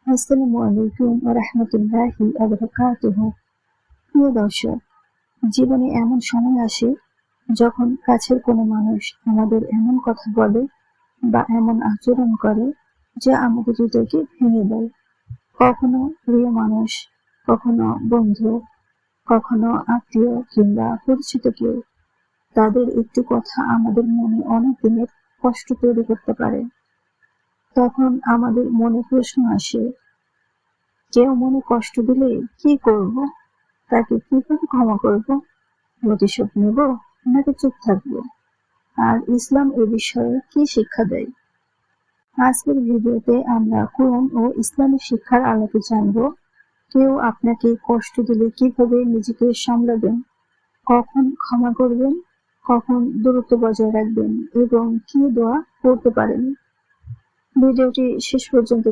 আসসালামু আলাইকুম ওয়া রাহমাতুল্লাহি ওয়া বারাকাতুহু। প্রিয় দর্শক, জীবনে এমন সময় আসে যখন কাছের কোনো মানুষ আমাদের এমন কথা বলে বা এমন আচরণ করে যা আমাদের হৃদয়কে ভেঙে দেয়। কখনো প্রিয় মানুষ, কখনো বন্ধু, কখনো আত্মীয় কিংবা পরিচিত কেউ। তাদের একটু কথা আমাদের মনে অনেক দিনের কষ্ট তৈরি করতে পারে। তখন আমাদের মনে প্রশ্ন আসে, কেউ মনে কষ্ট দিলে কি করব? তাকে কিভাবে ক্ষমা করব? প্রতিশোধ নেব নাকি চুপ থাকবো? আর ইসলাম এ বিষয়ে কি শিক্ষা দেয়? আজকের ভিডিওতে আমরা কোরআন ও ইসলামী শিক্ষার আলোকে জানব, কেউ আপনাকে কষ্ট দিলে কিভাবে নিজেকে সামলাবেন, কখন ক্ষমা করবেন, কখন দূরত্ব বজায় রাখবেন এবং কি দোয়া করতে পারেন। ভিডিওটি শেষ পর্যন্ত